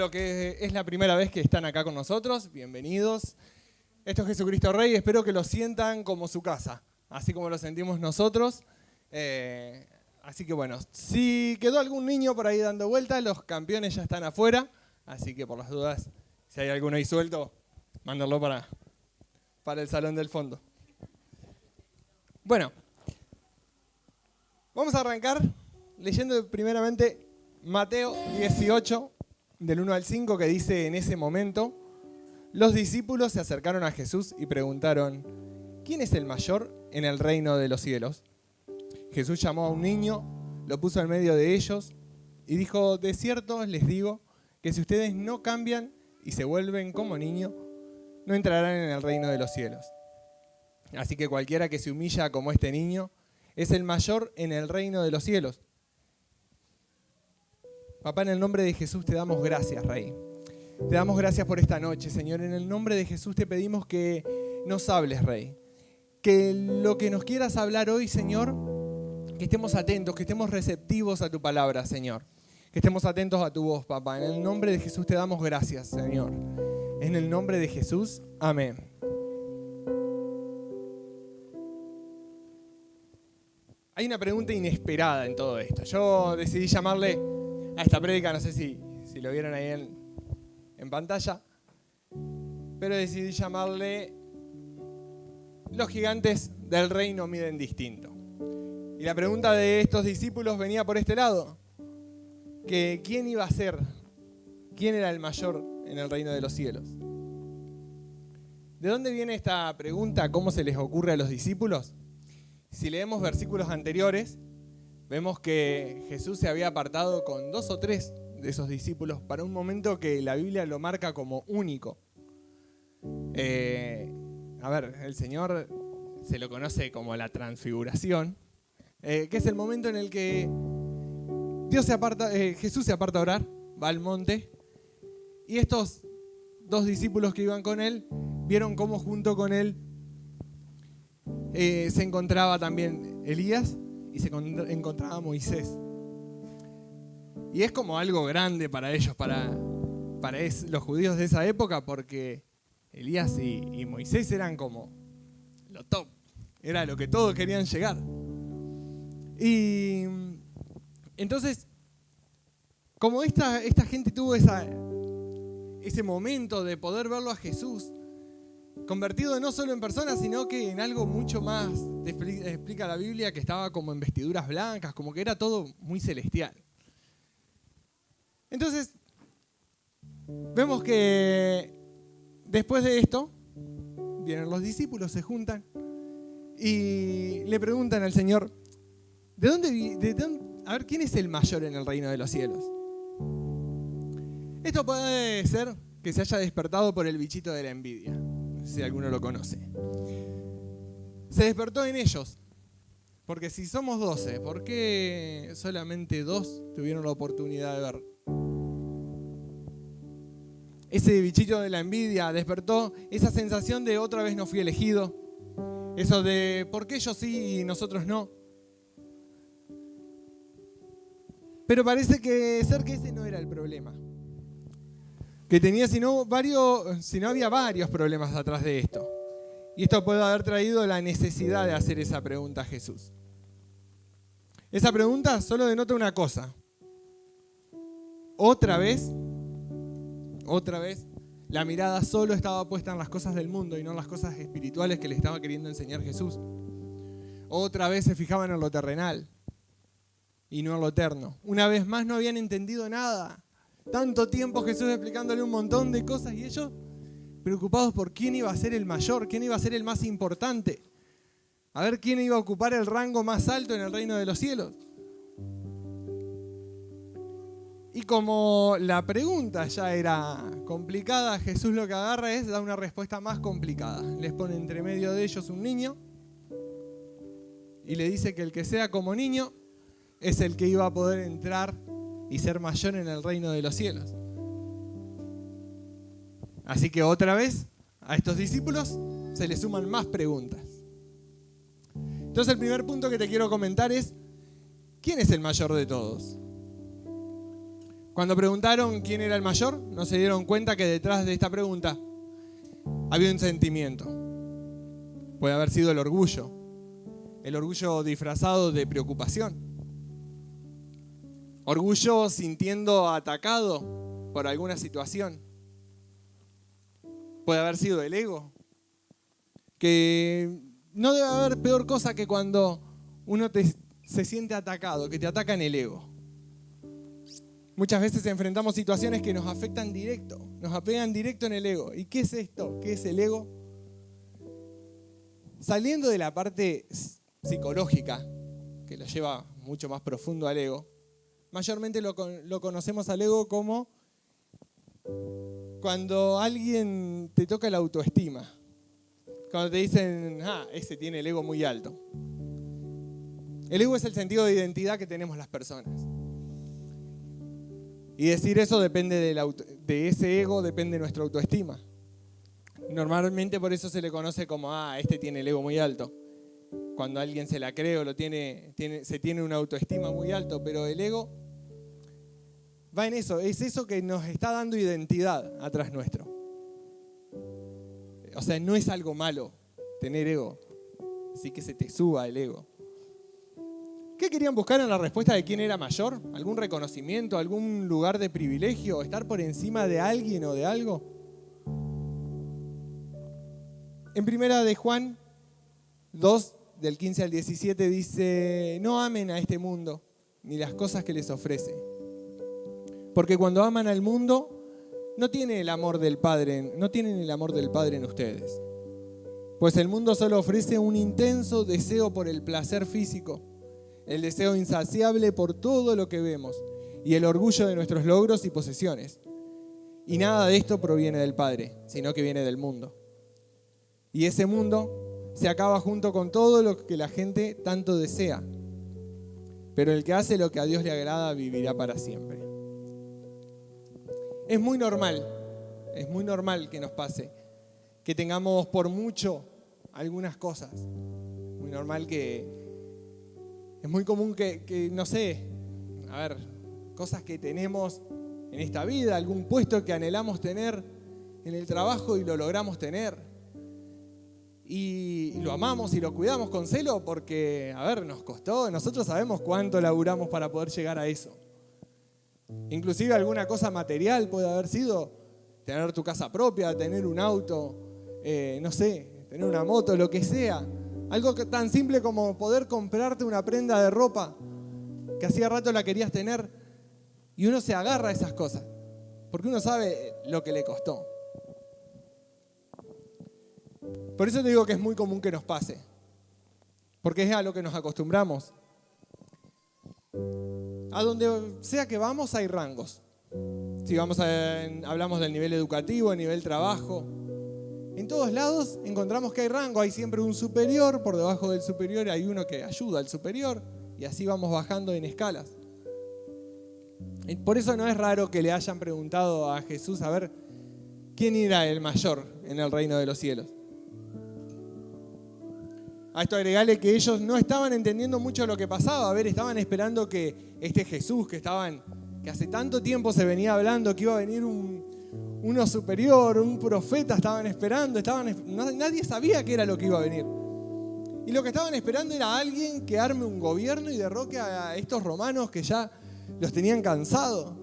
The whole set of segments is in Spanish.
lo que es la primera vez que están acá con nosotros, bienvenidos. Esto es Jesucristo Rey, espero que lo sientan como su casa, así como lo sentimos nosotros. Así que bueno, si quedó algún niño por ahí dando vueltas, los campeones ya están afuera, así que por las dudas, si hay alguno ahí suelto, mándenlo para el salón del fondo. Bueno, vamos a arrancar leyendo primeramente Mateo 18, del 1 al 5, que dice: en ese momento, los discípulos se acercaron a Jesús y preguntaron: ¿quién es el mayor en el reino de los cielos? Jesús llamó a un niño, lo puso en medio de ellos y dijo: de cierto les digo que si ustedes no cambian y se vuelven como niños, no entrarán en el reino de los cielos. Así que cualquiera que se humilla como este niño es el mayor en el reino de los cielos. Papá, en el nombre de Jesús te damos gracias, Rey. Te damos gracias por esta noche, Señor. En el nombre de Jesús te pedimos que nos hables, Rey. Que lo que nos quieras hablar hoy, Señor, que estemos atentos, que estemos receptivos a tu palabra, Señor. Que estemos atentos a tu voz, papá. En el nombre de Jesús te damos gracias, Señor. En el nombre de Jesús, amén. Hay una pregunta inesperada en todo esto. Yo decidí llamarle a esta prédica, no sé si lo vieron ahí en pantalla, pero decidí llamarle: los gigantes del reino miden distinto. Y la pregunta de estos discípulos venía por este lado, que ¿quién iba a ser? ¿Quién era el mayor en el reino de los cielos? ¿De dónde viene esta pregunta? ¿Cómo se les ocurre a los discípulos? Si leemos versículos anteriores, vemos que Jesús se había apartado con 2 o 3 de esos discípulos para un momento que la Biblia lo marca como único. El Señor se lo conoce como la transfiguración, que es el momento en el que Jesús se aparta a orar, va al monte, y estos 2 discípulos que iban con él vieron cómo junto con él se encontraba también Elías y se encontraba Moisés. Y es como algo grande para ellos, para los judíos de esa época, porque Elías y Moisés eran como lo top, era lo que todos querían llegar. Y entonces, como esta gente tuvo ese momento de poder verlo a Jesús, convertido no solo en persona, sino que en algo mucho más, explica la Biblia, que estaba como en vestiduras blancas, como que era todo muy celestial. Entonces, vemos que después de esto, vienen los discípulos, se juntan y le preguntan al Señor: a ver, ¿quién es el mayor en el reino de los cielos? Esto puede ser que se haya despertado por el bichito de la envidia, no sé si alguno lo conoce. Se despertó en ellos, porque si somos 12, ¿por qué solamente 2 tuvieron la oportunidad de ver? Ese bichito de la envidia despertó esa sensación de otra vez no fui elegido, eso de ¿por qué yo sí y nosotros no? Pero parece que ese no era el problema. Que tenía, si no había varios problemas atrás de esto. Y esto puede haber traído la necesidad de hacer esa pregunta a Jesús. Esa pregunta solo denota una cosa. Otra vez, la mirada solo estaba puesta en las cosas del mundo y no en las cosas espirituales que le estaba queriendo enseñar Jesús. Otra vez se fijaban en lo terrenal y no en lo eterno. Una vez más no habían entendido nada. Tanto tiempo Jesús explicándole un montón de cosas y ellos preocupados por quién iba a ser el mayor, quién iba a ser el más importante. A ver quién iba a ocupar el rango más alto en el reino de los cielos. Y como la pregunta ya era complicada, Jesús lo que agarra es dar una respuesta más complicada. Les pone entre medio de ellos un niño y le dice que el que sea como niño es el que iba a poder entrar y ser mayor en el reino de los cielos. Así que otra vez a estos discípulos se les suman más preguntas. Entonces el primer punto que te quiero comentar es: ¿quién es el mayor de todos? Cuando preguntaron quién era el mayor, no se dieron cuenta que detrás de esta pregunta había un sentimiento. Puede haber sido el orgullo disfrazado de preocupación. Orgullo sintiendo atacado por alguna situación. Puede haber sido el ego. Que no debe haber peor cosa que cuando uno se siente atacado, que te atacan el ego. Muchas veces enfrentamos situaciones que nos afectan directo, nos apegan directo en el ego. ¿Y qué es esto? ¿Qué es el ego? Saliendo de la parte psicológica, que lo lleva mucho más profundo al ego, mayormente lo conocemos al ego como cuando alguien te toca la autoestima. Cuando te dicen, ese tiene el ego muy alto. El ego es el sentido de identidad que tenemos las personas. Y decir eso depende de ese ego, depende de nuestra autoestima. Normalmente por eso se le conoce como, este tiene el ego muy alto. Cuando alguien se la cree o se tiene una autoestima muy alto, pero el ego va en eso, es eso que nos está dando identidad atrás nuestro. O sea, no es algo malo tener ego, así que se te suba el ego. ¿Qué querían buscar en la respuesta de quién era mayor? ¿Algún reconocimiento, algún lugar de privilegio? ¿Estar por encima de alguien o de algo? En primera de Juan 2, del 15 al 17, dice: no amen a este mundo, ni las cosas que les ofrece. Porque cuando aman al mundo, no tienen el amor del Padre en ustedes. Pues el mundo solo ofrece un intenso deseo por el placer físico, el deseo insaciable por todo lo que vemos y el orgullo de nuestros logros y posesiones. Y nada de esto proviene del Padre, sino que viene del mundo. Y ese mundo se acaba junto con todo lo que la gente tanto desea. Pero el que hace lo que a Dios le agrada vivirá para siempre. Es muy normal que nos pase, que tengamos por mucho algunas cosas. Muy normal es muy común que, no sé, cosas que tenemos en esta vida, algún puesto que anhelamos tener en el trabajo y lo logramos tener. Y lo amamos y lo cuidamos con celo porque, nos costó, nosotros sabemos cuánto laburamos para poder llegar a eso. Inclusive alguna cosa material puede haber sido tener tu casa propia, tener un auto, tener una moto, lo que sea. Algo tan simple como poder comprarte una prenda de ropa que hacía rato la querías tener, y uno se agarra a esas cosas porque uno sabe lo que le costó. Por eso te digo que es muy común que nos pase, porque es a lo que nos acostumbramos. A donde sea que vamos hay rangos. Si hablamos del nivel educativo, el nivel trabajo, en todos lados encontramos que hay rango, hay siempre un superior, por debajo del superior hay uno que ayuda al superior, y así vamos bajando en escalas. Y por eso no es raro que le hayan preguntado a Jesús quién era el mayor en el reino de los cielos. A esto agregarle que ellos no estaban entendiendo mucho lo que pasaba. Estaban esperando que este Jesús que hace tanto tiempo se venía hablando que iba a venir uno superior, un profeta, estaban esperando. Nadie sabía qué era lo que iba a venir. Y lo que estaban esperando era alguien que arme un gobierno y derroque a estos romanos que ya los tenían cansados.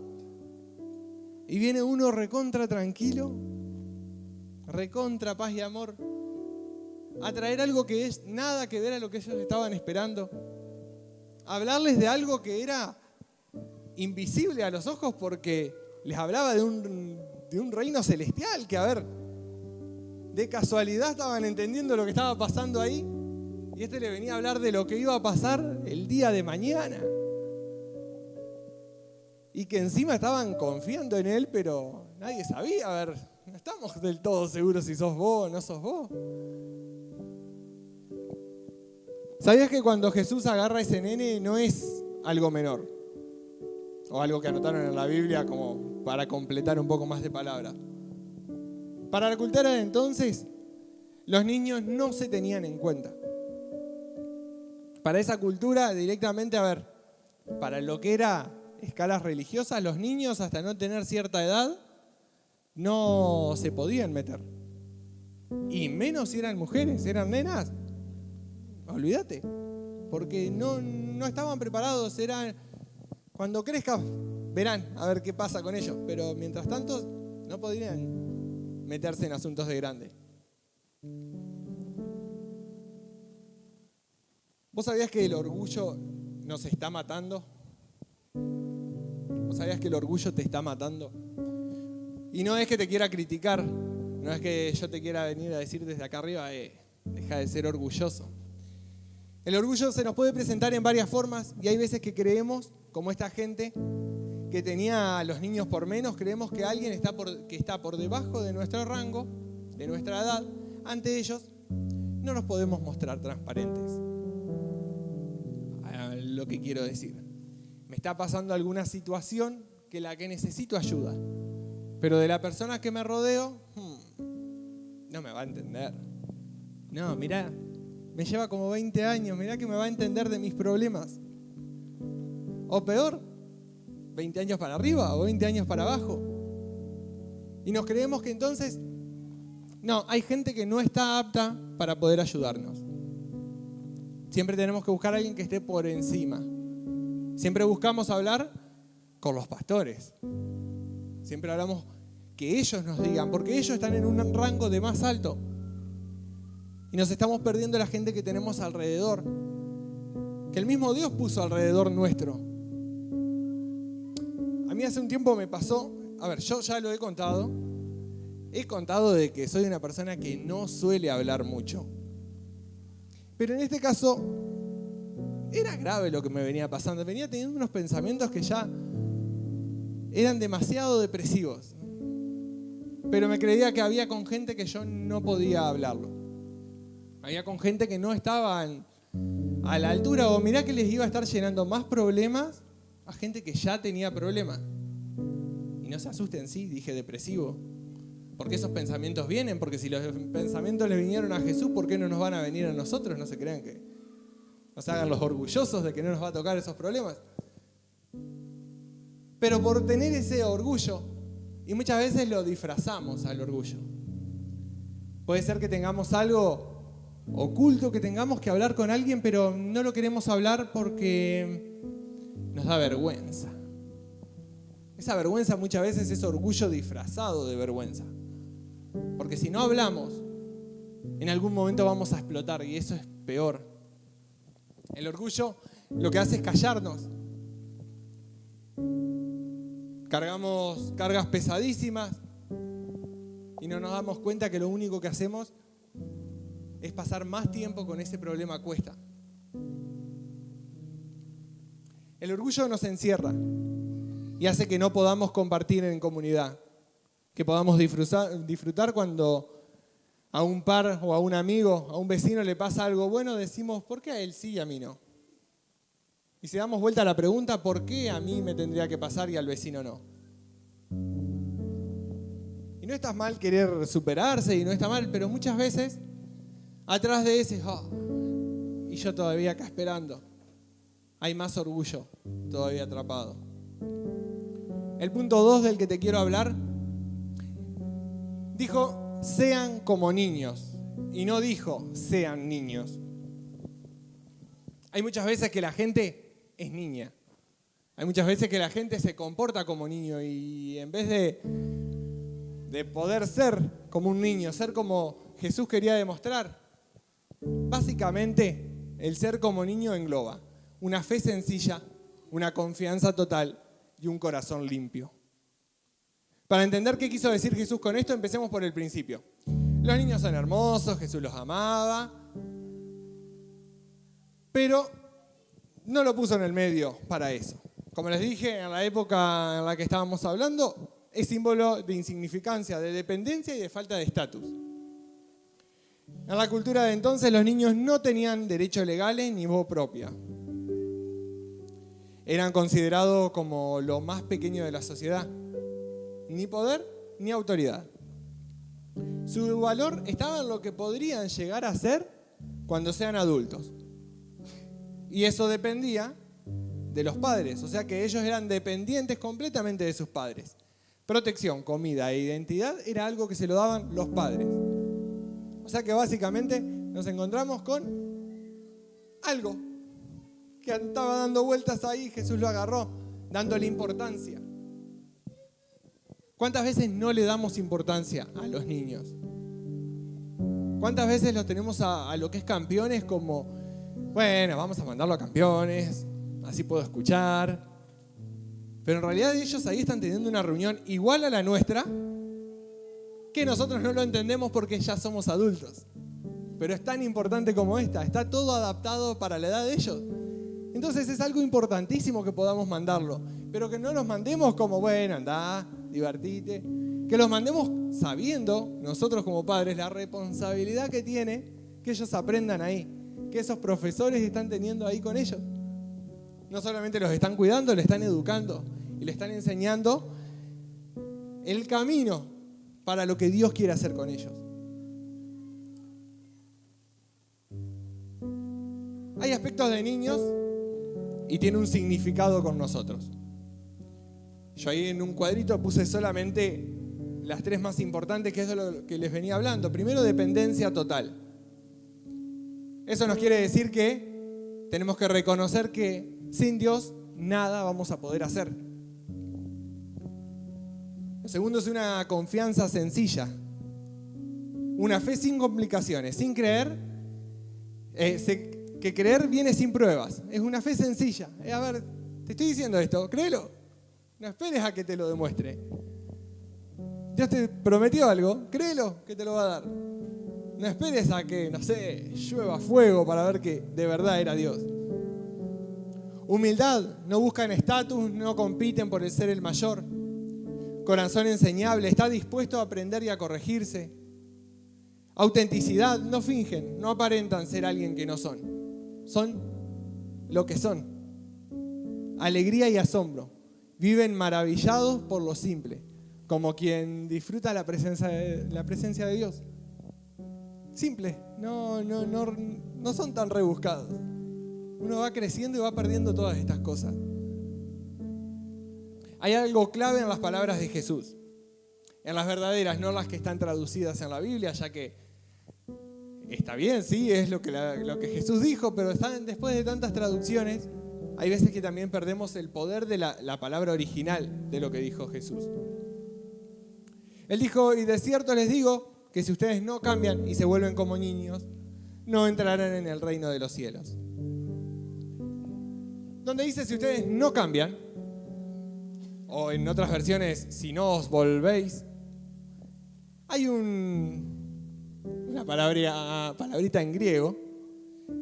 Y viene uno recontra tranquilo, recontra paz y amor, a traer algo que es nada que ver a lo que ellos estaban esperando. A hablarles de algo que era invisible a los ojos porque les hablaba de un reino celestial que, de casualidad estaban entendiendo lo que estaba pasando ahí, y le venía a hablar de lo que iba a pasar el día de mañana. Y que encima estaban confiando en él, pero nadie sabía, no estamos del todo seguros si sos vos o no sos vos. ¿Sabías que cuando Jesús agarra a ese nene no es algo menor? O algo que anotaron en la Biblia como para completar un poco más de palabras. Para la cultura de entonces, los niños no se tenían en cuenta. Para esa cultura, directamente, para lo que era escalas religiosas, los niños hasta no tener cierta edad no se podían meter. Y menos si eran mujeres, eran nenas. Olvídate, porque no estaban preparados, cuando crezcan verán a ver qué pasa con ellos, pero mientras tanto no podrían meterse en asuntos de grande. ¿Vos sabías que el orgullo nos está matando? ¿Vos sabías que el orgullo te está matando? Y no es que te quiera criticar, no es que yo te quiera venir a decir desde acá arriba, deja de ser orgulloso. El orgullo se nos puede presentar en varias formas y hay veces que creemos, como esta gente que tenía a los niños por menos, creemos que alguien que está por debajo de nuestro rango, de nuestra edad, ante ellos no nos podemos mostrar transparentes. Lo que quiero decir, me está pasando alguna situación que necesito ayuda, pero de la persona que me rodeo, no me va a entender. No, mirá, me lleva como 20 años, mirá que me va a entender de mis problemas. O peor, 20 años para arriba o 20 años para abajo. Y nos creemos que entonces, no, hay gente que no está apta para poder ayudarnos. Siempre tenemos que buscar a alguien que esté por encima. Siempre buscamos hablar con los pastores. Siempre hablamos que ellos nos digan, porque ellos están en un rango de más alto. Y nos estamos perdiendo la gente que tenemos alrededor, que el mismo Dios puso alrededor nuestro. A mí hace un tiempo me pasó, yo ya lo he contado de que soy una persona que no suele hablar mucho. Pero en este caso, era grave lo que me venía pasando. Venía teniendo unos pensamientos que ya eran demasiado depresivos. Pero me creía que había con gente que yo no podía hablarlo. Había con gente que no estaban a la altura, o mirá que les iba a estar llenando más problemas a gente que ya tenía problemas. Y no se asusten, sí, dije depresivo. Porque esos pensamientos vienen, porque si los pensamientos le vinieron a Jesús, ¿por qué no nos van a venir a nosotros? No se crean que nos hagan los orgullosos de que no nos va a tocar esos problemas. Pero por tener ese orgullo, y muchas veces lo disfrazamos al orgullo. Puede ser que tengamos algo oculto, que tengamos que hablar con alguien, pero no lo queremos hablar porque nos da vergüenza. Esa vergüenza muchas veces es orgullo disfrazado de vergüenza. Porque si no hablamos, en algún momento vamos a explotar y eso es peor. El orgullo lo que hace es callarnos. Cargamos cargas pesadísimas y no nos damos cuenta que lo único que hacemos es pasar más tiempo con ese problema a cuesta. El orgullo nos encierra y hace que no podamos compartir en comunidad, que podamos disfrutar cuando a un par o a un amigo, a un vecino le pasa algo bueno, decimos, ¿por qué a él sí y a mí no? Y si damos vuelta a la pregunta, ¿por qué a mí me tendría que pasar y al vecino no? Y no está mal querer superarse y no está mal, pero muchas veces atrás de ese, y yo todavía acá esperando, hay más orgullo todavía atrapado. El punto 2 del que te quiero hablar dijo, sean como niños, y no dijo, sean niños. Hay muchas veces que la gente es niña. Hay muchas veces que la gente se comporta como niño y en vez de poder ser como un niño, ser como Jesús quería demostrar, básicamente el ser como niño engloba una fe sencilla, una confianza total y un corazón limpio. Para entender qué quiso decir Jesús con esto, empecemos por el principio. Los niños son hermosos, Jesús los amaba, pero no lo puso en el medio para eso. Como les dije, en la época en la que estábamos hablando, es símbolo de insignificancia, de dependencia y de falta de estatus. En la cultura de entonces, los niños no tenían derechos legales ni voz propia. Eran considerados como lo más pequeño de la sociedad. Ni poder ni autoridad. Su valor estaba en lo que podrían llegar a ser cuando sean adultos. Y eso dependía de los padres, o sea que ellos eran dependientes completamente de sus padres. Protección, comida e identidad era algo que se lo daban los padres. O sea que básicamente nos encontramos con algo que estaba dando vueltas ahí, Jesús lo agarró, dándole importancia. ¿Cuántas veces no le damos importancia a los niños? ¿Cuántas veces los tenemos a lo que es campeones como, bueno, vamos a mandarlo a campeones, así puedo escuchar? Pero en realidad ellos ahí están teniendo una reunión igual a la nuestra, que nosotros no lo entendemos porque ya somos adultos. Pero es tan importante como esta, está todo adaptado para la edad de ellos. Entonces es algo importantísimo que podamos mandarlo, pero que no los mandemos como, bueno, andá, divertite. Que los mandemos sabiendo, nosotros como padres, la responsabilidad que tiene que ellos aprendan ahí, que esos profesores están teniendo ahí con ellos. No solamente los están cuidando, le están educando y le están enseñando el camino para lo que Dios quiere hacer con ellos. Hay aspectos de niños y tiene un significado con nosotros. Yo ahí en un cuadrito puse solamente las 3 más importantes, que es de lo que les venía hablando. Primero, dependencia total. Eso nos quiere decir que tenemos que reconocer que sin Dios nada vamos a poder hacer. Lo segundo es una confianza sencilla. Una fe sin complicaciones, sin creer. Que creer viene sin pruebas. Es una fe sencilla. A ver, te estoy diciendo esto, créelo. No esperes a que te lo demuestre. Dios te prometió algo, créelo que te lo va a dar. No esperes a que, no sé, llueva fuego para ver que de verdad era Dios. Humildad, no buscan estatus, no compiten por el ser el mayor. Corazón enseñable, está dispuesto a aprender y a corregirse. Autenticidad, no fingen, no aparentan ser alguien que no son. Son lo que son. Alegría y asombro, viven maravillados por lo simple, como quien disfruta la presencia de Dios. Simple, no son tan rebuscados. Uno va creciendo y va perdiendo todas estas cosas. Hay algo clave en las palabras de Jesús, en las verdaderas, no las que están traducidas en la Biblia, ya que está bien, sí, es lo que Jesús dijo, pero después de tantas traducciones, hay veces que también perdemos el poder de la palabra original de lo que dijo Jesús. Él dijo, y de cierto les digo, que si ustedes no cambian y se vuelven como niños, no entrarán en el reino de los cielos. Donde dice, si ustedes no cambian, o en otras versiones, si no os volvéis, hay una palabrita en griego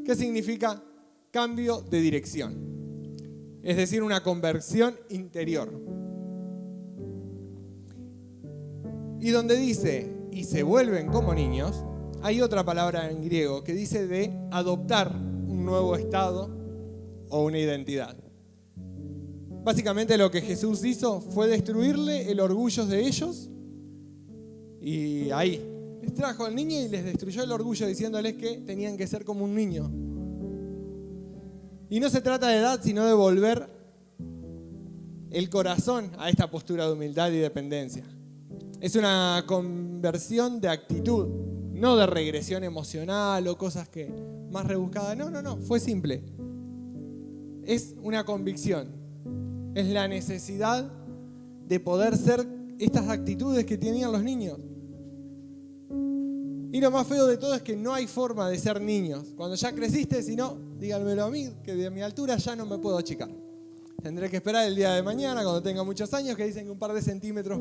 que significa cambio de dirección, es decir, una conversión interior. Y donde dice, y se vuelven como niños, hay otra palabra en griego que dice de adoptar un nuevo estado o una identidad. Básicamente lo que Jesús hizo fue destruirle el orgullo de ellos y ahí les trajo al niño y les destruyó el orgullo diciéndoles que tenían que ser como un niño. Y no se trata de edad, sino de volver el corazón a esta postura de humildad y dependencia. Es una conversión de actitud, no de regresión emocional o cosas que más rebuscadas. No, fue simple. Es una convicción. Es la necesidad de poder ser estas actitudes que tenían los niños. Y lo más feo de todo es que no hay forma de ser niños. Cuando ya creciste, si no, díganmelo a mí, que de mi altura ya no me puedo achicar. Tendré que esperar el día de mañana, cuando tenga muchos años, que dicen que un par de centímetros,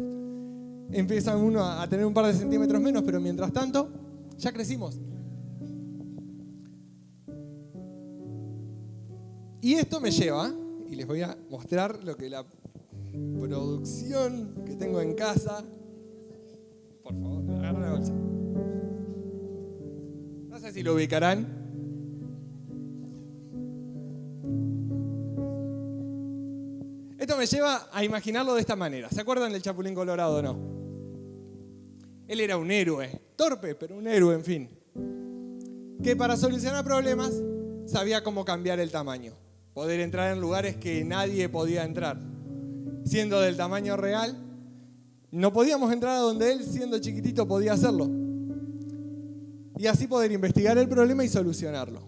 empieza uno a tener un par de centímetros menos, pero mientras tanto, ya crecimos. Y esto me lleva, y les voy a mostrar lo que la producción que tengo en casa. Por favor, agarra la bolsa. No sé si lo ubicarán. Esto me lleva a imaginarlo de esta manera. ¿Se acuerdan del Chapulín Colorado o no? Él era un héroe, torpe, pero un héroe, en fin. Que para solucionar problemas sabía cómo cambiar el tamaño. poder entrar en lugares que nadie podía entrar. Siendo del tamaño real, no podíamos entrar a donde él, siendo chiquitito, podía hacerlo. Y así poder investigar el problema y solucionarlo.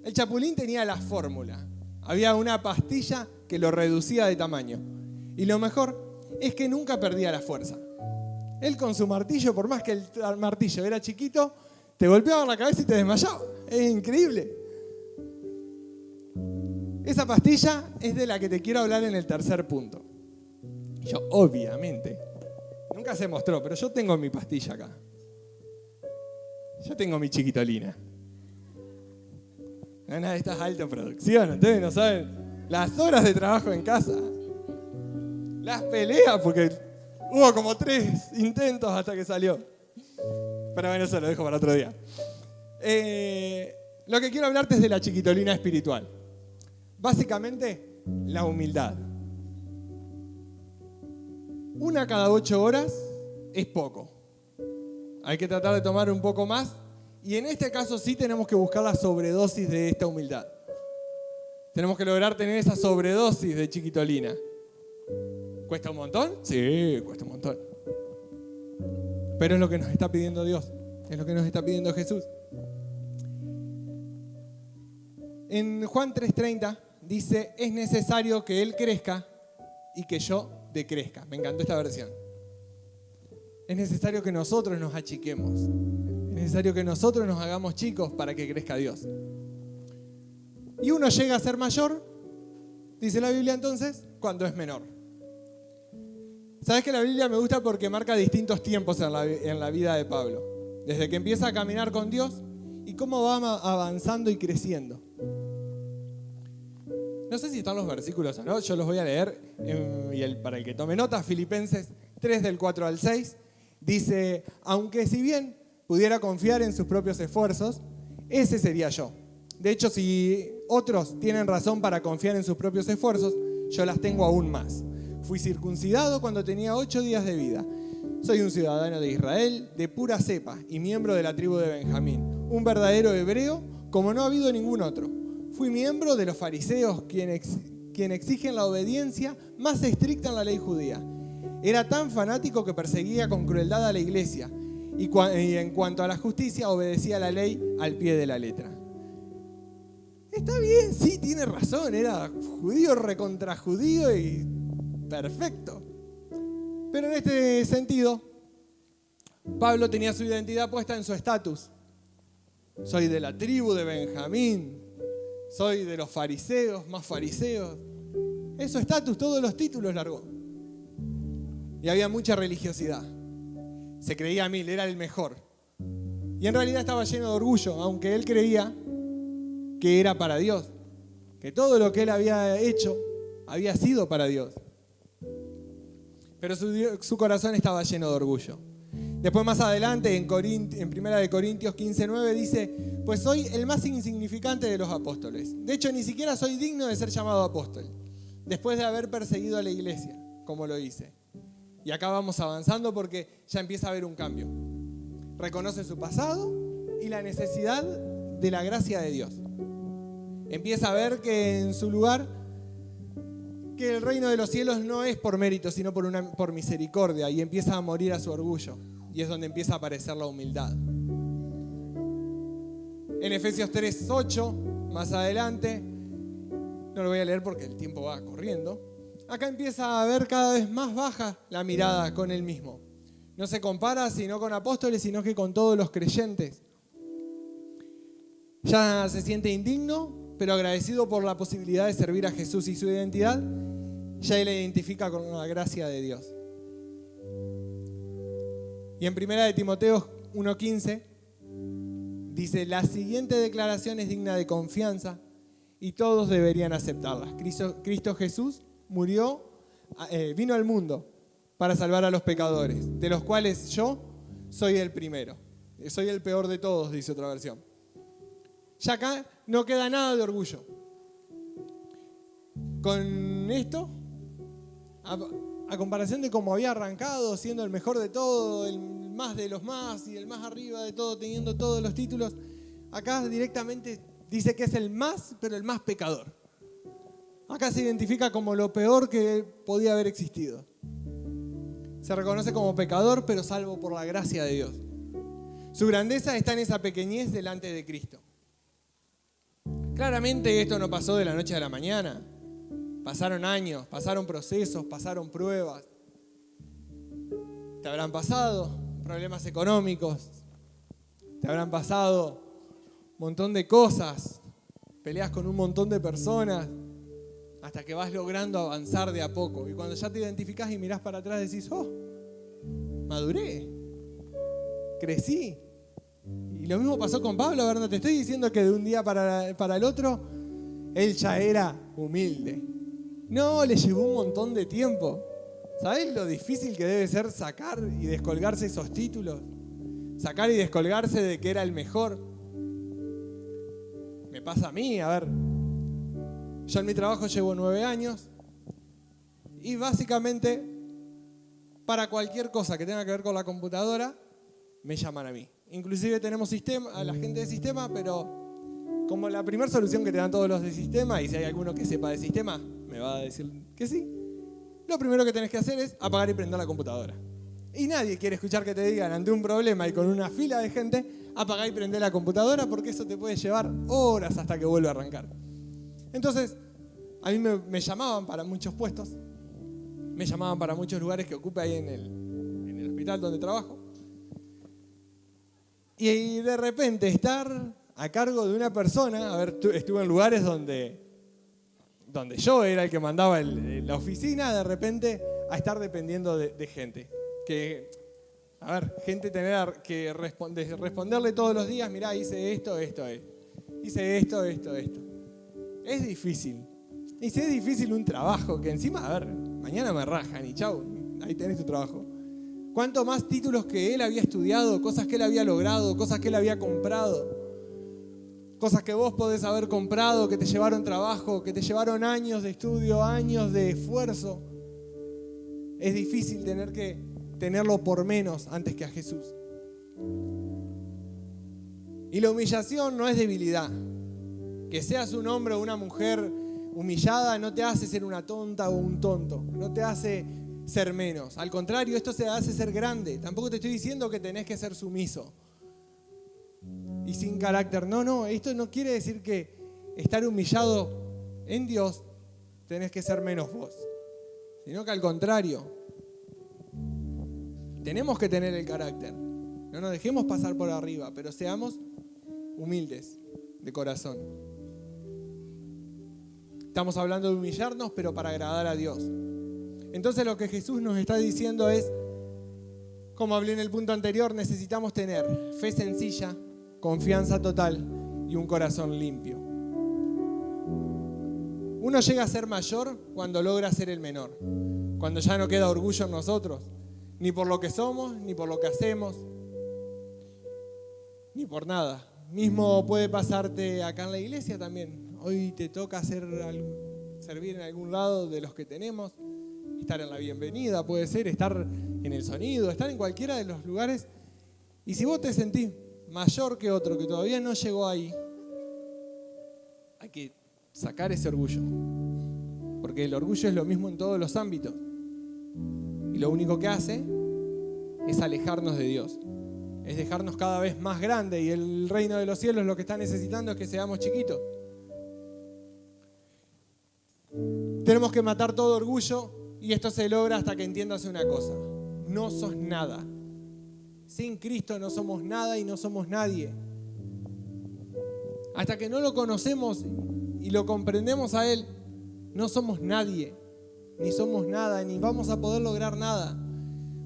El Chapulín tenía la fórmula. Había una pastilla que lo reducía de tamaño. Y lo mejor es que nunca perdía la fuerza. Él con su martillo, por más que el martillo era chiquito, te golpeaba en la cabeza y te desmayaba. Es increíble. Esa pastilla es de la que te quiero hablar en el tercer punto. Yo, obviamente, nunca se mostró, pero yo tengo mi pastilla acá. Yo tengo mi chiquitolina. Una de estas alta producción, ustedes no saben las horas de trabajo en casa. Las peleas, porque hubo como 3 intentos hasta que salió. Pero bueno, eso lo dejo para otro día. Lo que quiero hablarte es de la chiquitolina espiritual. Básicamente, la humildad. 1 cada 8 horas es poco. Hay que tratar de tomar un poco más. Y en este caso sí tenemos que buscar la sobredosis de esta humildad. Tenemos que lograr tener esa sobredosis de chiquitolina. ¿Cuesta un montón? Sí, cuesta un montón. Pero es lo que nos está pidiendo Dios. Es lo que nos está pidiendo Jesús. En Juan 3:30 dice, es necesario que Él crezca y que yo decrezca. Me encantó esta versión. Es necesario que nosotros nos achiquemos. Es necesario que nosotros nos hagamos chicos para que crezca Dios. Y uno llega a ser mayor, dice la Biblia entonces, cuando es menor. ¿Sabes que la Biblia me gusta porque marca distintos tiempos en la vida de Pablo? Desde que empieza a caminar con Dios y cómo va avanzando y creciendo. No sé si están los versículos o no, yo los voy a leer. Para el que tome nota, Filipenses 3 del 4 al 6, dice, aunque si bien pudiera confiar en sus propios esfuerzos, ese sería yo. De hecho, si otros tienen razón para confiar en sus propios esfuerzos, yo las tengo aún más. Fui circuncidado cuando tenía 8 días de vida. Soy un ciudadano de Israel, de pura cepa y miembro de la tribu de Benjamín. Un verdadero hebreo como no ha habido ningún otro. Fui miembro de los fariseos, quien exigen la obediencia más estricta en la ley judía. Era tan fanático que perseguía con crueldad a la iglesia y en cuanto a la justicia obedecía la ley al pie de la letra. Está bien, sí, tiene razón, era judío recontra judío y perfecto. Pero en este sentido, Pablo tenía su identidad puesta en su estatus. Soy de la tribu de Benjamín, soy de los fariseos, más fariseos. Es su estatus, todos los títulos largó. Y había mucha religiosidad. Se creía 1000, era el mejor. Y en realidad estaba lleno de orgullo, aunque él creía que era para Dios, que todo lo que él había hecho había sido para Dios. Pero su corazón estaba lleno de orgullo. Después más adelante, en 1 de Corintios 15:9 dice, pues soy el más insignificante de los apóstoles. De hecho, ni siquiera soy digno de ser llamado apóstol, después de haber perseguido a la iglesia, como lo hice. Y acá vamos avanzando porque ya empieza a haber un cambio. Reconoce su pasado y la necesidad de la gracia de Dios. Empieza a ver que en su lugar, que el reino de los cielos no es por mérito, sino por misericordia, y empieza a morir a su orgullo. Y es donde empieza a aparecer la humildad. En Efesios 3:8, más adelante, no lo voy a leer porque el tiempo va corriendo, acá empieza a ver cada vez más baja la mirada con él mismo. No se compara sino con apóstoles, sino que con todos los creyentes. Ya se siente indigno, pero agradecido por la posibilidad de servir a Jesús y su identidad, ya él la identifica con la gracia de Dios. Y en 1 de Timoteo 1:15 dice, la siguiente declaración es digna de confianza y todos deberían aceptarla. Cristo Jesús vino al mundo para salvar a los pecadores, de los cuales yo soy el primero. Soy el peor de todos, dice otra versión. Ya acá no queda nada de orgullo. Con esto, a comparación de cómo había arrancado, siendo el mejor de todo, el más de los más y el más arriba de todo, teniendo todos los títulos, acá directamente dice que es el más, pero el más pecador. Acá se identifica como lo peor que podía haber existido. Se reconoce como pecador, pero salvo por la gracia de Dios. Su grandeza está en esa pequeñez delante de Cristo. Claramente esto no pasó de la noche a la mañana. Pasaron años, pasaron procesos, pasaron pruebas. Te habrán pasado problemas económicos, te habrán pasado un montón de cosas, peleas con un montón de personas, hasta que vas logrando avanzar de a poco. Y cuando ya te identificás y mirás para atrás decís, oh, maduré, crecí. Y lo mismo pasó con Pablo, ¿verdad? Te estoy diciendo que de un día para el otro, él ya era humilde. No, le llevó un montón de tiempo. ¿Sabés lo difícil que debe ser sacar y descolgarse esos títulos? Sacar y descolgarse de que era el mejor. Me pasa a mí, a ver. Yo en mi trabajo llevo 9 años y básicamente para cualquier cosa que tenga que ver con la computadora, me llaman a mí. Inclusive tenemos a la gente de sistema, pero como la primera solución que te dan todos los de sistema, y si hay alguno que sepa de sistema, me va a decir que sí, lo primero que tenés que hacer es apagar y prender la computadora. Y nadie quiere escuchar que te digan ante un problema y con una fila de gente, apagar y prender la computadora, porque eso te puede llevar horas hasta que vuelva a arrancar. Entonces, a mí me llamaban para muchos puestos, me llamaban para muchos lugares que ocupe ahí en el hospital donde trabajo. Y de repente estar a cargo de una persona, a ver, estuve en lugares donde yo era el que mandaba la oficina, de repente a estar dependiendo de gente. Que, a ver, gente tener que responderle todos los días, mirá, hice esto. Hice esto. Es difícil. Y si es difícil un trabajo, que encima, a ver, mañana me rajan y chau, ahí tenés tu trabajo. ¿Cuánto más títulos que él había estudiado, cosas que él había logrado, cosas que él había comprado? Cosas que vos podés haber comprado, que te llevaron trabajo, que te llevaron años de estudio, años de esfuerzo. Es difícil tener que tenerlo por menos antes que a Jesús. Y la humillación no es debilidad. Que seas un hombre o una mujer humillada no te hace ser una tonta o un tonto. No te hace ser menos. Al contrario, esto se hace ser grande. Tampoco te estoy diciendo que tenés que ser sumiso y sin carácter. No, esto no quiere decir que estar humillado en Dios tenés que ser menos vos, sino que al contrario, tenemos que tener el carácter. No nos dejemos pasar por arriba, pero seamos humildes de corazón. Estamos hablando de humillarnos, pero para agradar a Dios. Entonces lo que Jesús nos está diciendo es, como hablé en el punto anterior, necesitamos tener fe sencilla, confianza total y un corazón limpio. Uno llega a ser mayor cuando logra ser el menor, cuando ya no queda orgullo en nosotros, ni por lo que somos, ni por lo que hacemos, ni por nada. Mismo puede pasarte acá en la iglesia también. Hoy te toca servir en algún lado de los que tenemos, estar en la bienvenida, puede ser, estar en el sonido, estar en cualquiera de los lugares. Y si vos te sentís mayor que otro que todavía no llegó ahí, hay que sacar ese orgullo. Porque el orgullo es lo mismo en todos los ámbitos. Y lo único que hace es alejarnos de Dios. Es dejarnos cada vez más grandes, y el reino de los cielos lo que está necesitando es que seamos chiquitos. Tenemos que matar todo orgullo, y esto se logra hasta que entiendas una cosa: no sos nada. Sin Cristo no somos nada y no somos nadie. Hasta que no lo conocemos y lo comprendemos a Él, no somos nadie, ni somos nada, ni vamos a poder lograr nada,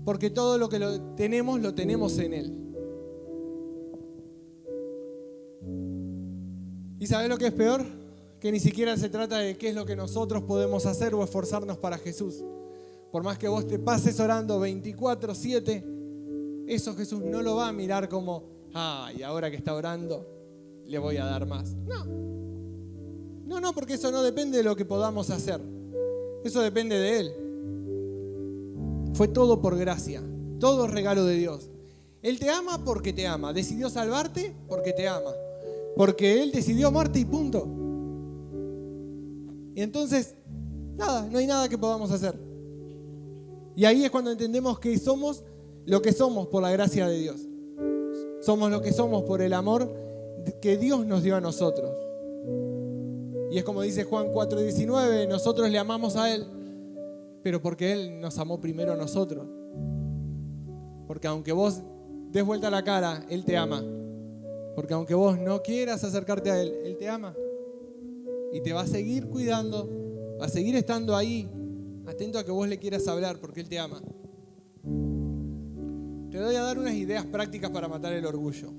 porque todo lo que lo tenemos en Él. ¿Y sabés lo que es peor? Que ni siquiera se trata de qué es lo que nosotros podemos hacer o esforzarnos para Jesús. Por más que vos te pases orando 24/7, eso Jesús no lo va a mirar como, y ahora que está orando, le voy a dar más. No, porque eso no depende de lo que podamos hacer. Eso depende de Él. Fue todo por gracia, todo regalo de Dios. Él te ama porque te ama. Decidió salvarte porque te ama. porque Él decidió amarte y punto. Y entonces, nada, no hay nada que podamos hacer. Y ahí es cuando entendemos que somos lo que somos por la gracia de Dios. Somos lo que somos por el amor que Dios nos dio a nosotros. Y es como dice Juan 4:19, nosotros le amamos a Él, pero porque Él nos amó primero a nosotros. Porque aunque vos des vuelta la cara, Él te ama. Porque aunque vos no quieras acercarte a Él, Él te ama. Y te va a seguir cuidando, va a seguir estando ahí, atento a que vos le quieras hablar, porque Él te ama. Te voy a dar unas ideas prácticas para matar el orgullo.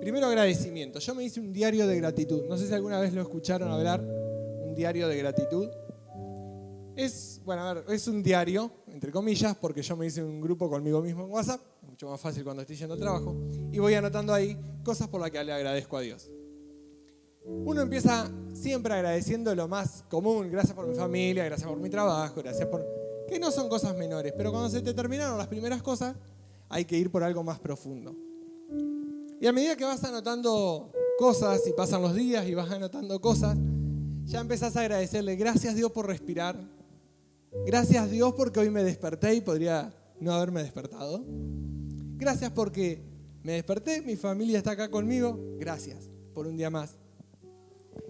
Primero, agradecimiento. Yo me hice un diario de gratitud. No sé si alguna vez lo escucharon hablar, un diario de gratitud. Es un diario, entre comillas, porque yo me hice un grupo conmigo mismo en WhatsApp, mucho más fácil cuando estoy yendo al trabajo, y voy anotando ahí cosas por las que le agradezco a Dios. Uno empieza siempre agradeciendo lo más común, gracias por mi familia, gracias por mi trabajo, gracias por... que no son cosas menores, pero cuando se te terminaron las primeras cosas, hay que ir por algo más profundo. Y a medida que vas anotando cosas y pasan los días y vas anotando cosas, ya empezás a agradecerle, gracias Dios por respirar, gracias Dios porque hoy me desperté y podría no haberme despertado, gracias porque me desperté, mi familia está acá conmigo, gracias por un día más.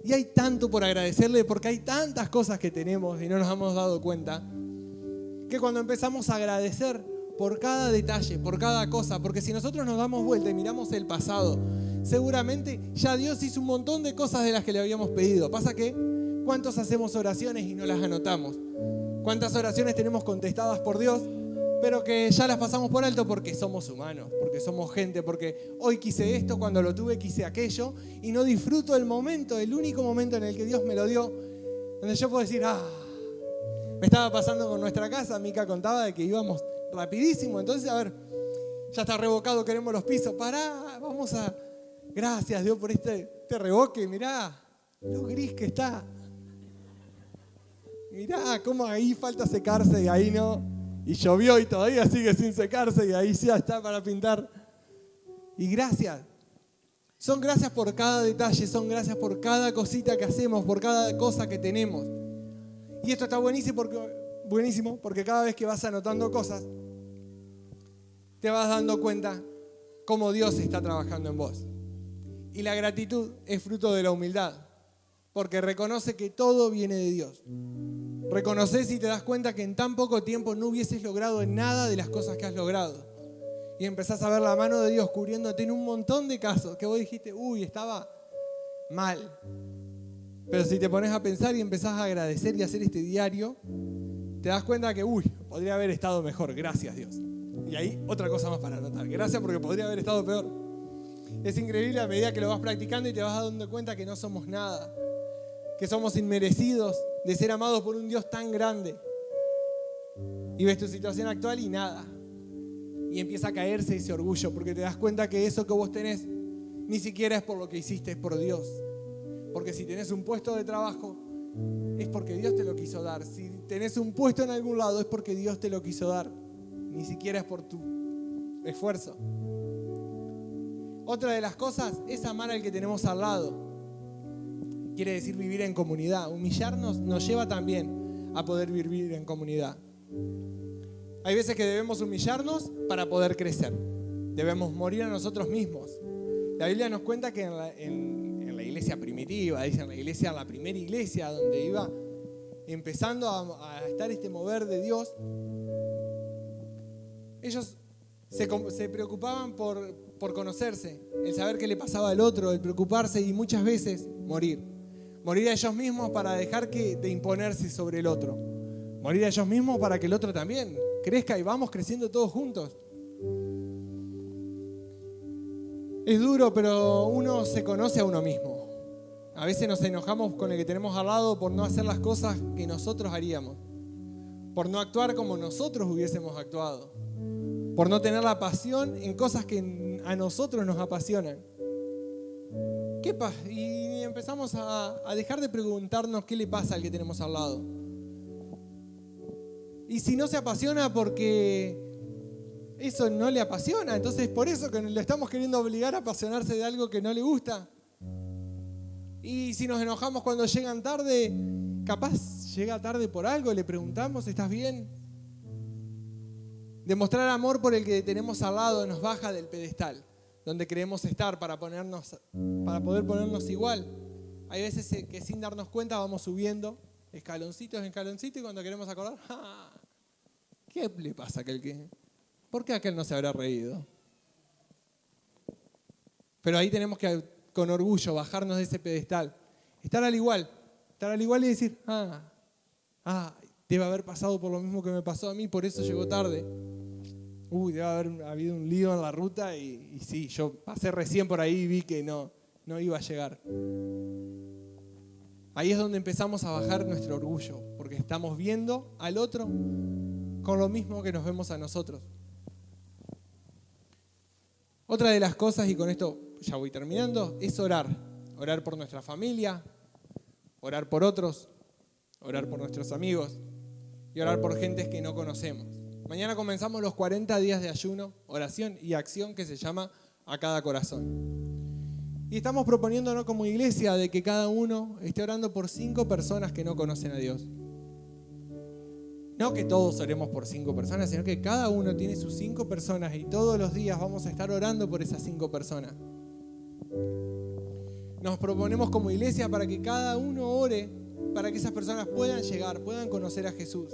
Y hay tanto por agradecerle porque hay tantas cosas que tenemos y no nos hemos dado cuenta, que cuando empezamos a agradecer por cada detalle, por cada cosa, porque si nosotros nos damos vuelta y miramos el pasado, seguramente ya Dios hizo un montón de cosas de las que le habíamos pedido. Pasa que, ¿cuántos hacemos oraciones y no las anotamos? ¿Cuántas oraciones tenemos contestadas por Dios, pero que ya las pasamos por alto porque somos humanos, porque somos gente, porque hoy quise esto, cuando lo tuve quise aquello, y no disfruto el momento, el único momento en el que Dios me lo dio, donde yo puedo decir, me estaba pasando con nuestra casa, Mica contaba de que íbamos rapidísimo, entonces a ver, ya está revocado, queremos los pisos, pará, vamos a... Gracias Dios por este revoque, mirá lo gris que está. Mirá cómo ahí falta secarse y ahí no, y llovió y todavía sigue sin secarse y ahí ya está para pintar. Y gracias, son gracias por cada detalle, son gracias por cada cosita que hacemos, por cada cosa que tenemos. Y esto está buenísimo porque cada vez que vas anotando cosas, te vas dando cuenta cómo Dios está trabajando en vos. Y la gratitud es fruto de la humildad, porque reconoce que todo viene de Dios. Reconoces y te das cuenta que en tan poco tiempo no hubieses logrado nada de las cosas que has logrado. Y empezás a ver la mano de Dios cubriéndote en un montón de casos que vos dijiste, estaba mal. Pero si te pones a pensar y empezás a agradecer y a hacer este diario, te das cuenta que, podría haber estado mejor, gracias Dios. Y ahí otra cosa más para anotar, gracias porque podría haber estado peor. Es increíble a medida que lo vas practicando y te vas dando cuenta que no somos nada, que somos inmerecidos de ser amados por un Dios tan grande. Y ves tu situación actual y nada. Y empieza a caerse ese orgullo porque te das cuenta que eso que vos tenés ni siquiera es por lo que hiciste, es por Dios. Porque si tenés un puesto de trabajo, es porque Dios te lo quiso dar. Si tenés un puesto en algún lado, es porque Dios te lo quiso dar. Ni siquiera es por tu esfuerzo. Otra de las cosas es amar al que tenemos al lado. Quiere decir vivir en comunidad. Humillarnos nos lleva también a poder vivir en comunidad. Hay veces que debemos humillarnos para poder crecer. Debemos morir a nosotros mismos. La Biblia nos cuenta que en la iglesia primitiva, dice en la primera iglesia donde iba empezando a estar este mover de Dios, ellos se preocupaban por conocerse, el saber qué le pasaba al otro, el preocuparse y muchas veces morir. Morir a ellos mismos para dejar de imponerse sobre el otro. Morir a ellos mismos para que el otro también crezca y vamos creciendo todos juntos. Es duro, pero uno se conoce a uno mismo. A veces nos enojamos con el que tenemos al lado por no hacer las cosas que nosotros haríamos, por no actuar como nosotros hubiésemos actuado, por no tener la pasión en cosas que a nosotros nos apasionan. ¿Qué pasa? Y empezamos a dejar de preguntarnos qué le pasa al que tenemos al lado. Y si no se apasiona porque eso no le apasiona. Entonces, por eso que lo estamos queriendo obligar a apasionarse de algo que no le gusta. Y si nos enojamos cuando llegan tarde, capaz llega tarde por algo, le preguntamos, ¿estás bien? Demostrar amor por el que tenemos al lado nos baja del pedestal, donde queremos estar para poder ponernos igual. Hay veces que sin darnos cuenta vamos subiendo escaloncitos en escaloncito y cuando queremos acordar, ¿qué le pasa a aquel que? ¿Por qué aquel no se habrá reído? Pero ahí tenemos que, con orgullo, bajarnos de ese pedestal. Estar al igual y decir, debe haber pasado por lo mismo que me pasó a mí, por eso llegó tarde. Debe haber habido un lío en la ruta y sí, yo pasé recién por ahí y vi que no iba a llegar. Ahí es donde empezamos a bajar nuestro orgullo, porque estamos viendo al otro con lo mismo que nos vemos a nosotros. Otra de las cosas, y con esto ya voy terminando, es orar. Orar por nuestra familia, orar por otros, orar por nuestros amigos y orar por gentes que no conocemos. Mañana comenzamos los 40 días de ayuno, oración y acción que se llama A Cada Corazón. Y estamos proponiéndonos como iglesia de que cada uno esté orando por 5 personas que no conocen a Dios. No que todos oremos por 5 personas, sino que cada uno tiene sus 5 personas y todos los días vamos a estar orando por esas 5 personas. Nos proponemos como iglesia para que cada uno ore, para que esas personas puedan llegar, puedan conocer a Jesús.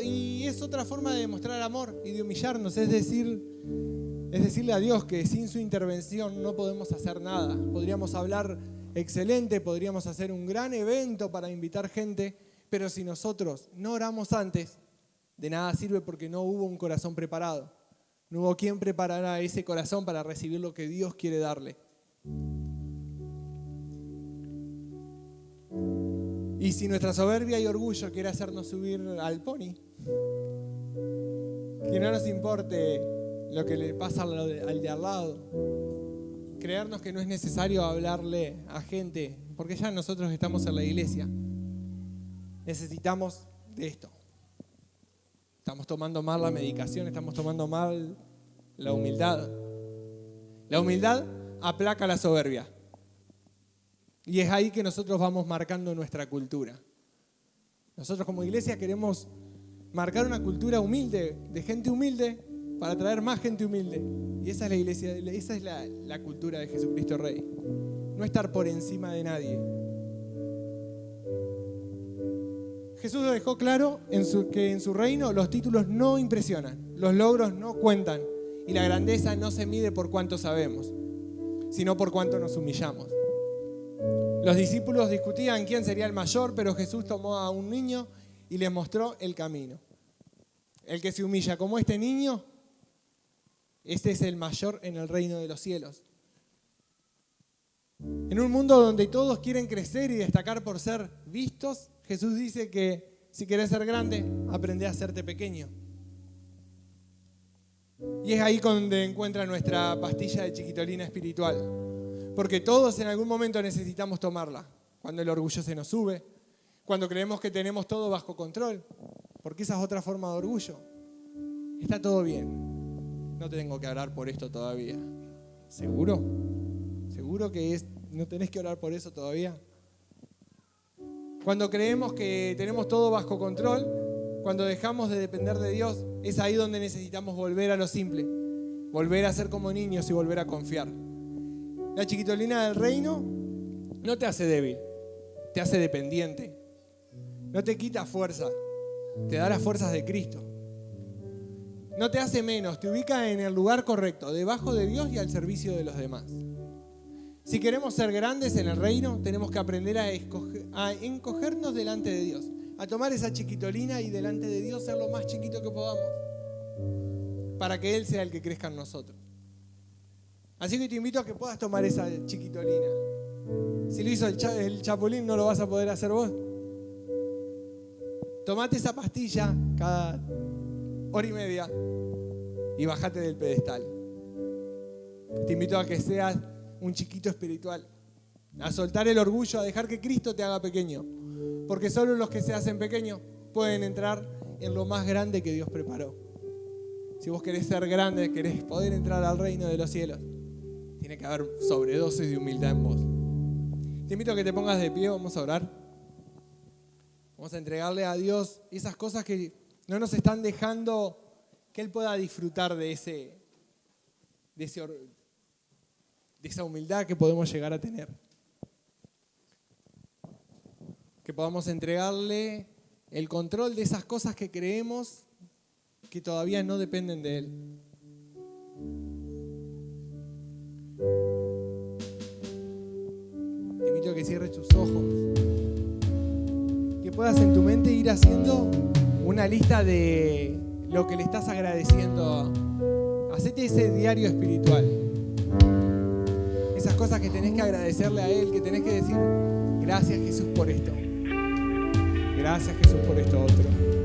Y es otra forma de demostrar amor y de humillarnos, es decirle a Dios que sin su intervención no podemos hacer nada. Podríamos hablar excelente, podríamos hacer un gran evento para invitar gente, pero si nosotros no oramos antes, de nada sirve porque no hubo un corazón preparado. No hubo quien preparara ese corazón para recibir lo que Dios quiere darle. Y si nuestra soberbia y orgullo quiere hacernos subir al pony, que no nos importe lo que le pasa al de al lado, creernos que no es necesario hablarle a gente, porque ya nosotros estamos en la iglesia, necesitamos de esto. Estamos tomando mal la medicación, estamos tomando mal la humildad. La humildad aplaca la soberbia. Y es ahí que nosotros vamos marcando nuestra cultura. Nosotros como iglesia queremos marcar una cultura humilde, de gente humilde, para atraer más gente humilde. Y esa es la iglesia, esa es la cultura de Jesucristo Rey. No estar por encima de nadie. Jesús lo dejó claro que en su reino los títulos no impresionan, los logros no cuentan y la grandeza no se mide por cuánto sabemos, sino por cuánto nos humillamos. Los discípulos discutían quién sería el mayor, pero Jesús tomó a un niño y le mostró el camino. El que se humilla como este niño, este es el mayor en el reino de los cielos. En un mundo donde todos quieren crecer y destacar por ser vistos, Jesús dice que si querés ser grande, aprende a hacerte pequeño. Y es ahí donde encuentra nuestra pastilla de chiquitolina espiritual. Porque todos en algún momento necesitamos tomarla. Cuando el orgullo se nos sube, cuando creemos que tenemos todo bajo control, porque esa es otra forma de orgullo. Está todo bien. No tengo que orar por esto todavía. ¿Seguro? ¿Seguro que no tenés que orar por eso todavía? Cuando creemos que tenemos todo bajo control, cuando dejamos de depender de Dios, es ahí donde necesitamos volver a lo simple, volver a ser como niños y volver a confiar. La chiquitolina del reino no te hace débil, te hace dependiente. No te quita fuerza, te da las fuerzas de Cristo. No te hace menos, te ubica en el lugar correcto, debajo de Dios y al servicio de los demás. Si queremos ser grandes en el reino, tenemos que aprender a encogernos delante de Dios, a tomar esa chiquitolina y delante de Dios ser lo más chiquito que podamos, para que Él sea el que crezca en nosotros. Así que te invito a que puedas tomar esa chiquitolina. Si lo hizo el Chapulín, no lo vas a poder hacer vos. Tomate esa pastilla cada hora y media y bajate del pedestal. Te invito a que seas un chiquito espiritual, a soltar el orgullo, a dejar que Cristo te haga pequeño, porque solo los que se hacen pequeños pueden entrar en lo más grande que Dios preparó. Si vos querés ser grande, querés poder entrar al reino de los cielos, tiene que haber sobredosis de humildad en vos. Te invito a que te pongas de pie, vamos a orar. Vamos a entregarle a Dios esas cosas que no nos están dejando que Él pueda disfrutar de esa humildad que podemos llegar a tener. Que podamos entregarle el control de esas cosas que creemos que todavía no dependen de Él. Te invito a que cierres tus ojos. Que puedas en tu mente ir haciendo una lista de lo que le estás agradeciendo. Hacete ese diario espiritual. Esas cosas que tenés que agradecerle a Él, que tenés que decir, gracias Jesús por esto. Gracias Jesús por esto otro.